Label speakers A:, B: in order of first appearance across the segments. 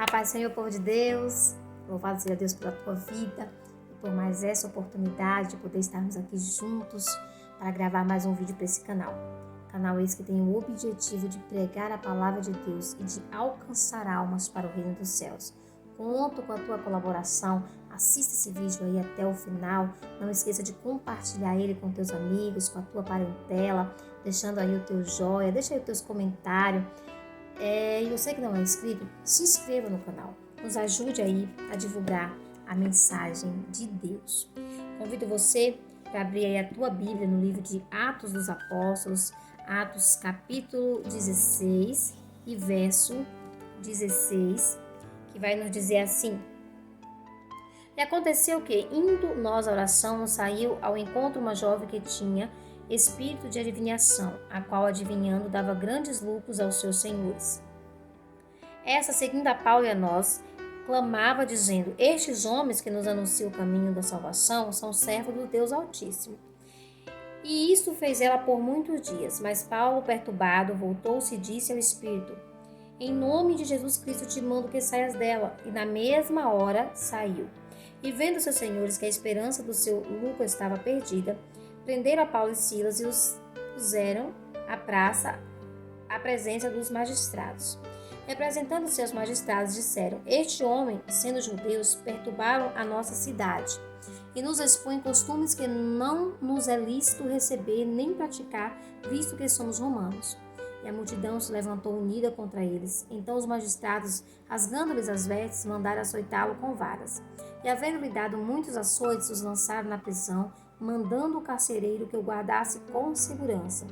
A: A paz do Senhor, povo de Deus. Louvado seja Deus pela tua vida e por mais essa oportunidade de poder estarmos aqui juntos para gravar mais um vídeo para esse canal. Canal esse que tem o objetivo de pregar a palavra de Deus e de alcançar almas para o reino dos céus. Conto com a tua colaboração. Assista esse vídeo aí até o final. Não esqueça de compartilhar ele com teus amigos, com a tua parentela, deixando aí o teu joia, deixa aí os teus comentários. E você que não é inscrito, se inscreva no canal. Nos ajude aí a divulgar a mensagem de Deus. Convido você para abrir aí a tua Bíblia no livro de Atos dos Apóstolos, Atos capítulo 16 e verso 16, que vai nos dizer assim: E aconteceu que, indo nós à oração, nos saiu ao encontro uma jovem que tinha espírito de adivinhação, a qual, adivinhando, dava grandes lucros aos seus senhores. Essa, seguindo a Paulo e a nós, clamava, dizendo: Estes homens que nos anunciam o caminho da salvação são servos do Deus Altíssimo. E isto fez ela por muitos dias. Mas Paulo, perturbado, voltou-se e disse ao espírito: Em nome de Jesus Cristo te mando que saias dela. E na mesma hora saiu. E vendo seus senhores que a esperança do seu lucro estava perdida, prenderam a Paulo e Silas e os puseram à presença dos magistrados. Representando-se aos magistrados, disseram: Este homem, sendo judeus, perturbaram a nossa cidade e nos expõe costumes que não nos é lícito receber nem praticar, visto que somos romanos. E a multidão se levantou unida contra eles. Então os magistrados, rasgando-lhes as vestes, mandaram açoitá-lo com varas. E havendo-lhe dado muitos açoites, os lançaram na prisão, mandando o carcereiro que o guardasse com segurança,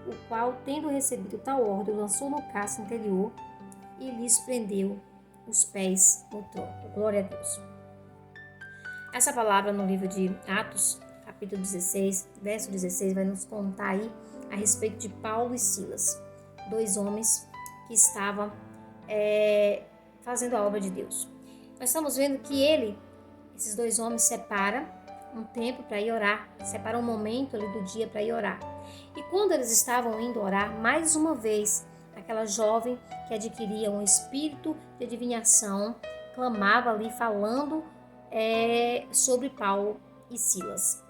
A: o qual, tendo recebido tal ordem, lançou no cárcere interior e lhes prendeu os pés no tronco. Glória a Deus. Essa palavra no livro de Atos, capítulo 16, verso 16, vai nos contar aí a respeito de Paulo e Silas, dois homens que estavam fazendo a obra de Deus. Nós estamos vendo que esses dois homens separam um tempo para ir orar, separam um momento ali do dia para ir orar. E quando eles estavam indo orar, mais uma vez, aquela jovem que adquiria um espírito de adivinhação clamava ali, falando sobre Paulo e Silas.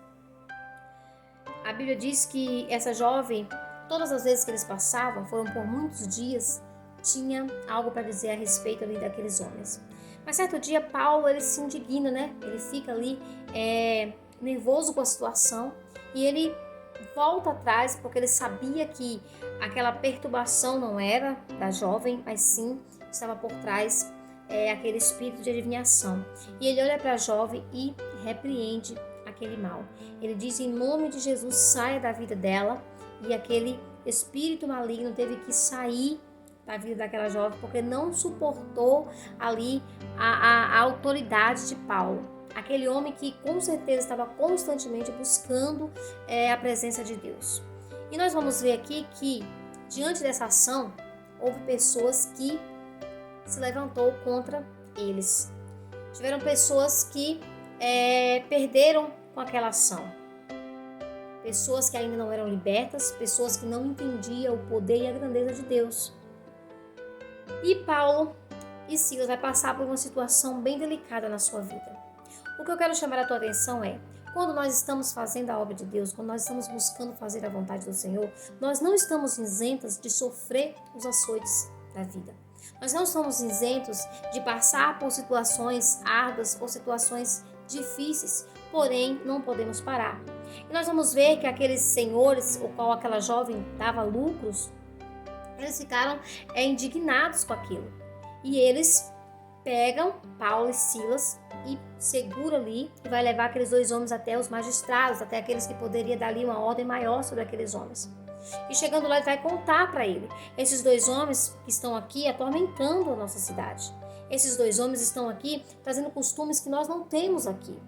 A: A Bíblia diz que essa jovem, todas as vezes que eles passavam, foram por muitos dias, tinha algo para dizer a respeito ali daqueles homens. Mas certo dia, Paulo, ele se indigna, né? Ele fica ali nervoso com a situação e ele volta atrás porque ele sabia que aquela perturbação não era da jovem, mas sim estava por trás aquele espírito de adivinhação. E ele olha para a jovem e repreende aquele mal. Ele diz: em nome de Jesus, saia da vida dela. E aquele espírito maligno teve que sair da vida daquela jovem porque não suportou ali a autoridade de Paulo. Aquele homem que com certeza estava constantemente buscando a presença de Deus. E nós vamos ver aqui que, diante dessa ação, houve pessoas que se levantou contra eles. Tiveram pessoas que perderam com aquela ação. Pessoas que ainda não eram libertas, pessoas que não entendiam o poder e a grandeza de Deus. E Paulo e Silas vai passar por uma situação bem delicada na sua vida. O que eu quero chamar a tua atenção é: quando nós estamos fazendo a obra de Deus, quando nós estamos buscando fazer a vontade do Senhor, nós não estamos isentos de sofrer os açoites da vida. Nós não estamos isentos de passar por situações árduas ou situações difíceis, porém não podemos parar. E nós vamos ver que aqueles senhores, o qual aquela jovem dava lucros, eles ficaram indignados com aquilo. E eles pegam Paulo e Silas e segura ali e vai levar aqueles dois homens até os magistrados, até aqueles que poderiam dar ali uma ordem maior sobre aqueles homens. E chegando lá, ele vai contar para ele: esses dois homens que estão aqui atormentando a nossa cidade. Esses dois homens estão aqui trazendo costumes que nós não temos aqui.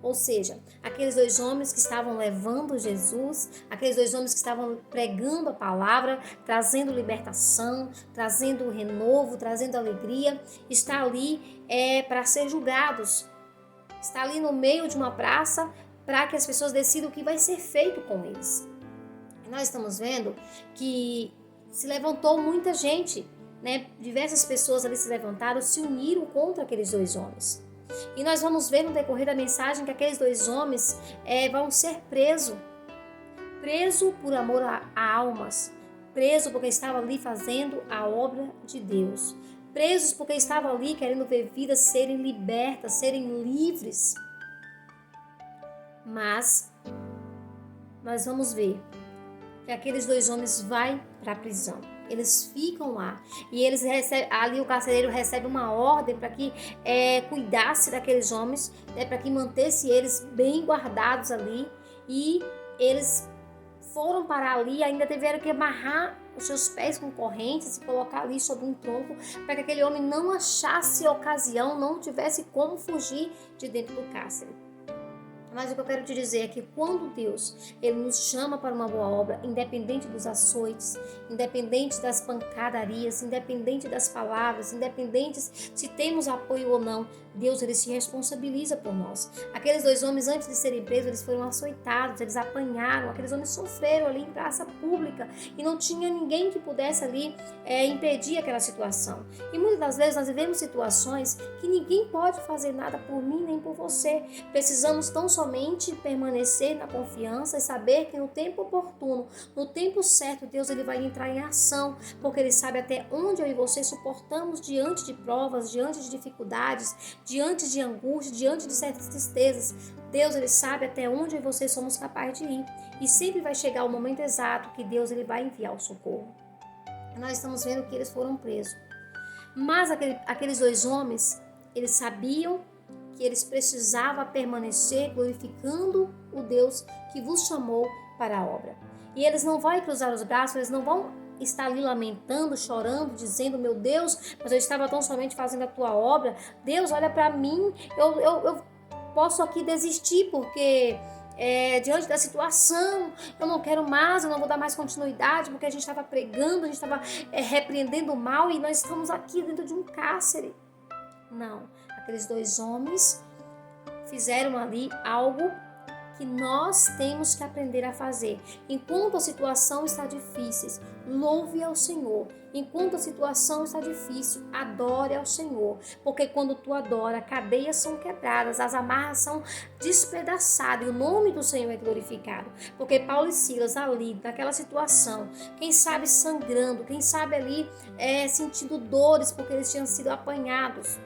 A: Ou seja, aqueles dois homens que estavam levando Jesus, aqueles dois homens que estavam pregando a palavra, trazendo libertação, trazendo renovo, trazendo alegria, está ali para ser julgados. Está ali no meio de uma praça para que as pessoas decidam o que vai ser feito com eles. E nós estamos vendo que se levantou muita gente né, diversas pessoas ali se levantaram, se uniram contra aqueles dois homens. E nós vamos ver no decorrer da mensagem que aqueles dois homens vão ser presos por amor a almas, presos porque estavam ali fazendo a obra de Deus, presos porque estavam ali querendo ver vidas serem libertas, serem livres. Mas nós vamos ver que aqueles dois homens vão para a prisão. Eles ficam lá e eles recebem, ali o carcereiro recebe uma ordem para que cuidasse daqueles homens, para que mantesse eles bem guardados ali, e eles foram parar ali, ainda tiveram que amarrar os seus pés com correntes e colocar ali sobre um tronco para que aquele homem não achasse ocasião, não tivesse como fugir de dentro do cárcere. Mas o que eu quero te dizer é que quando Deus ele nos chama para uma boa obra, independente dos açoites, independente das pancadarias, independente das palavras, independente se temos apoio ou não, Deus ele se responsabiliza por nós. Aqueles dois homens, antes de serem presos, eles foram açoitados, eles apanharam, aqueles homens sofreram ali em praça pública e não tinha ninguém que pudesse ali impedir aquela situação. E muitas das vezes nós vivemos situações que ninguém pode fazer nada por mim nem por você. Precisamos tão somente permanecer na confiança e saber que no tempo oportuno, no tempo certo, Deus ele vai entrar em ação, porque ele sabe até onde eu e você suportamos diante de provas, diante de dificuldades, diante de angústia, diante de certas tristezas. Deus ele sabe até onde eu e você somos capazes de ir, e sempre vai chegar o momento exato que Deus ele vai enviar o socorro. Nós estamos vendo que eles foram presos, mas aqueles dois homens, eles sabiam que eles precisavam permanecer glorificando o Deus que vos chamou para a obra. E eles não vão cruzar os braços, eles não vão estar ali lamentando, chorando, dizendo: meu Deus, mas eu estava tão somente fazendo a tua obra. Deus, olha para mim, eu posso aqui desistir porque diante da situação eu não quero mais, eu não vou dar mais continuidade, porque a gente estava pregando, a gente estava repreendendo o mal e nós estamos aqui dentro de um cárcere. Não, aqueles dois homens fizeram ali algo que nós temos que aprender a fazer. Enquanto a situação está difícil, louve ao Senhor. Enquanto a situação está difícil, adore ao Senhor. Porque quando tu adora, cadeias são quebradas, as amarras são despedaçadas e o nome do Senhor é glorificado. Porque Paulo e Silas ali, naquela situação, quem sabe sangrando, quem sabe ali sentindo dores porque eles tinham sido apanhados.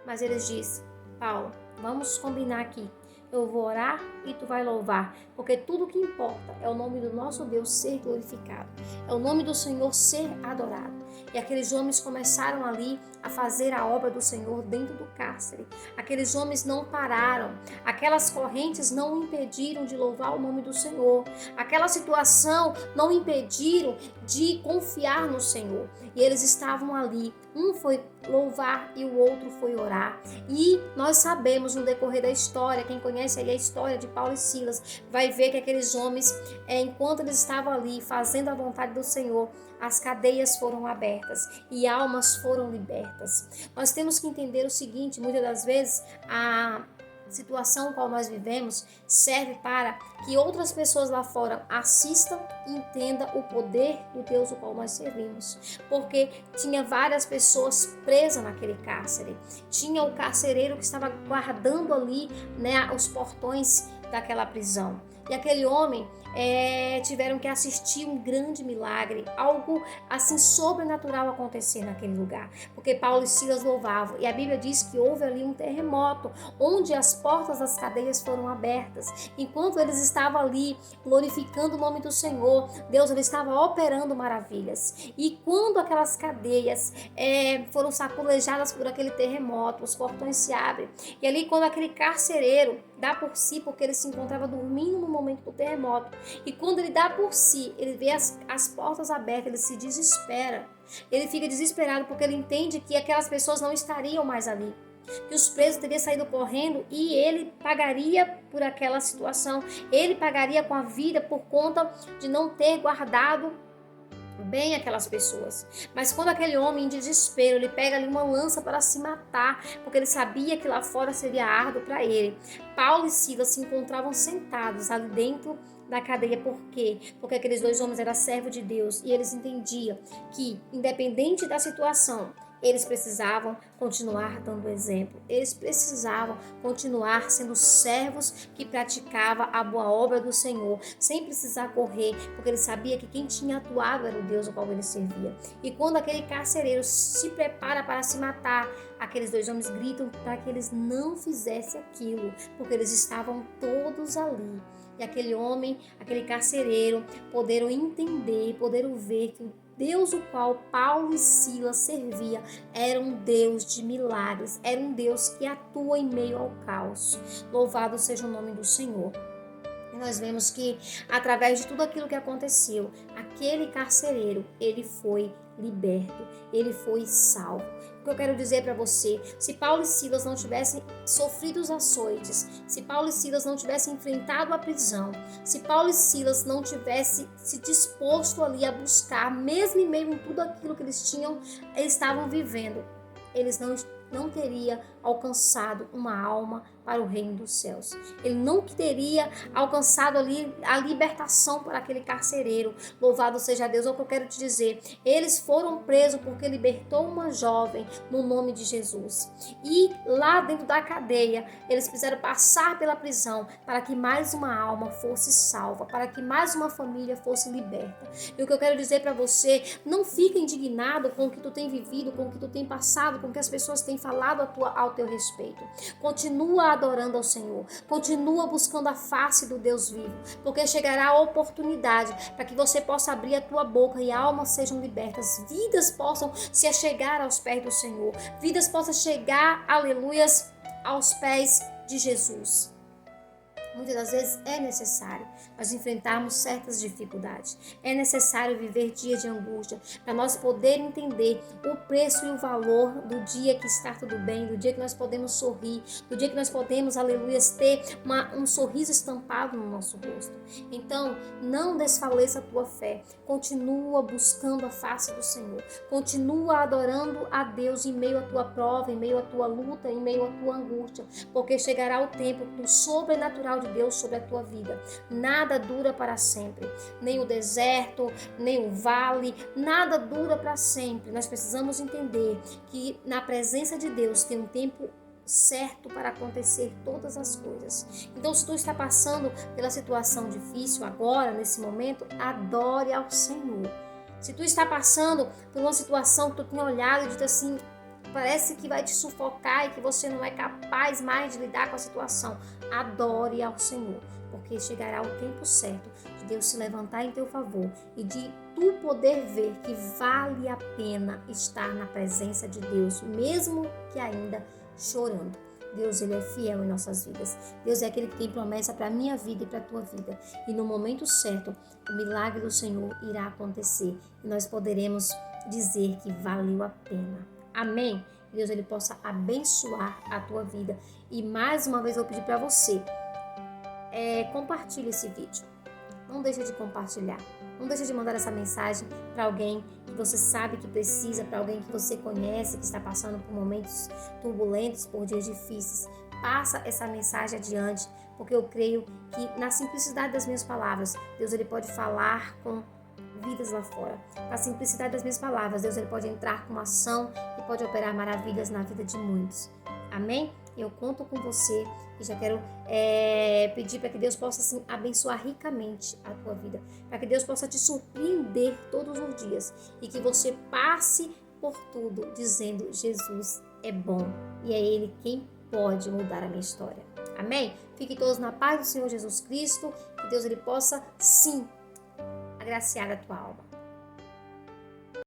A: Mas eles disseram: Paulo, vamos combinar aqui. Eu vou orar e tu vai louvar, porque tudo que importa é o nome do nosso Deus ser glorificado, é o nome do Senhor ser adorado. E aqueles homens começaram ali a fazer a obra do Senhor dentro do cárcere. Aqueles homens não pararam, aquelas correntes não impediram de louvar o nome do Senhor, aquela situação não impediram de confiar no Senhor. E eles estavam ali, um foi louvar e o outro foi orar. E nós sabemos no decorrer da história, quem conhece aí a história de Paulo e Silas, vai ver que aqueles homens, enquanto eles estavam ali fazendo a vontade do Senhor, as cadeias foram abertas e almas foram libertas. Nós temos que entender o seguinte: muitas das vezes a situação em qual nós vivemos serve para que outras pessoas lá fora assistam e entendam o poder do Deus o qual nós servimos. Porque tinha várias pessoas presas naquele cárcere. Tinha o carcereiro que estava guardando ali, os portões daquela prisão. E aquele homem tiveram que assistir um grande milagre, algo assim sobrenatural acontecer naquele lugar, porque Paulo e Silas louvavam, e a Bíblia diz que houve ali um terremoto, onde as portas das cadeias foram abertas. Enquanto eles estavam ali glorificando o nome do Senhor, Deus ele estava operando maravilhas. E quando aquelas cadeias foram saculejadas por aquele terremoto, os portões se abrem, e ali quando aquele carcereiro dá por si, porque ele se encontrava dormindo no momento do terremoto, e quando ele dá por si, ele vê as portas abertas, ele se desespera. Ele fica desesperado porque ele entende que aquelas pessoas não estariam mais ali, que os presos teriam saído correndo e ele pagaria por aquela situação. Ele pagaria com a vida por conta de não ter guardado bem aquelas pessoas. Mas quando aquele homem em desespero, ele pega ali uma lança para se matar, porque ele sabia que lá fora seria árduo para ele. Paulo e Silas se encontravam sentados ali dentro da cadeia. Por quê? Porque aqueles dois homens eram servos de Deus e eles entendiam que, independente da situação, eles precisavam continuar dando exemplo. Eles precisavam continuar sendo servos que praticavam a boa obra do Senhor, sem precisar correr, porque ele sabia que quem tinha atuado era o Deus ao qual ele servia. E quando aquele carcereiro se prepara para se matar, aqueles dois homens gritam para que eles não fizessem aquilo, porque eles estavam todos ali. E aquele homem, aquele carcereiro, poderam entender, poderam ver que o Deus o qual Paulo e Silas servia era um Deus de milagres, era um Deus que atua em meio ao caos. Louvado seja o nome do Senhor. E nós vemos que, através de tudo aquilo que aconteceu, aquele carcereiro, ele foi liberto, ele foi salvo. O que eu quero dizer para você, se Paulo e Silas não tivessem sofrido os açoites, se Paulo e Silas não tivessem enfrentado a prisão, se Paulo e Silas não tivessem se disposto ali a buscar, mesmo em meio a tudo aquilo que eles estavam vivendo, eles não teriam alcançado uma alma para o reino dos céus. Ele não teria alcançado ali a libertação para aquele carcereiro. Louvado seja Deus. É o que eu quero te dizer. Eles foram presos porque libertou uma jovem no nome de Jesus. E lá dentro da cadeia, eles fizeram passar pela prisão para que mais uma alma fosse salva, para que mais uma família fosse liberta. E o que eu quero dizer para você, não fica indignado com o que tu tem vivido, com o que tu tem passado, com o que as pessoas têm falado ao teu respeito. Continua adorando ao Senhor, continua buscando a face do Deus vivo, porque chegará a oportunidade para que você possa abrir a tua boca e almas sejam libertas, vidas possam se achegar aos pés do Senhor, vidas possam chegar, aleluias, aos pés de Jesus. Muitas das vezes é necessário nós enfrentarmos certas dificuldades. É necessário viver dias de angústia para nós poder entender o preço e o valor do dia que está tudo bem, do dia que nós podemos sorrir, do dia que nós podemos, aleluias, ter um sorriso estampado no nosso rosto. Então, não desfaleça a tua fé. Continua buscando a face do Senhor. Continua adorando a Deus em meio à tua prova, em meio à tua luta, em meio à tua angústia, porque chegará o tempo do sobrenatural de Deus sobre a tua vida. Nada dura para sempre, nem o deserto, nem o vale, nada dura para sempre. Nós precisamos entender que na presença de Deus tem um tempo certo para acontecer todas as coisas. Então, se tu está passando pela situação difícil agora, nesse momento, adore ao Senhor. Se tu está passando por uma situação que tu tem olhado e dito assim, parece que vai te sufocar e que você não é capaz mais de lidar com a situação, adore ao Senhor, porque chegará o tempo certo de Deus se levantar em teu favor e de tu poder ver que vale a pena estar na presença de Deus, mesmo que ainda chorando. Deus, Ele é fiel em nossas vidas. Deus é aquele que tem promessa para a minha vida e para a tua vida. E no momento certo, o milagre do Senhor irá acontecer e nós poderemos dizer que valeu a pena. Amém? Deus, Ele possa abençoar a tua vida. E mais uma vez eu vou pedir para você, compartilhe esse vídeo. Não deixa de compartilhar. Não deixa de mandar essa mensagem para alguém que você sabe que precisa, para alguém que você conhece, que está passando por momentos turbulentos, por dias difíceis. Passa essa mensagem adiante, porque eu creio que na simplicidade das minhas palavras, Deus, Ele pode falar com vidas lá fora. Na simplicidade das minhas palavras, Deus, Ele pode entrar com ação e pode operar maravilhas na vida de muitos. Amém? Eu conto com você e já quero pedir para que Deus possa assim, abençoar ricamente a tua vida, para que Deus possa te surpreender todos os dias e que você passe por tudo dizendo: Jesus é bom e é Ele quem pode mudar a minha história. Amém? Fiquem todos na paz do Senhor Jesus Cristo, que Deus Ele possa sim agraciar a tua alma.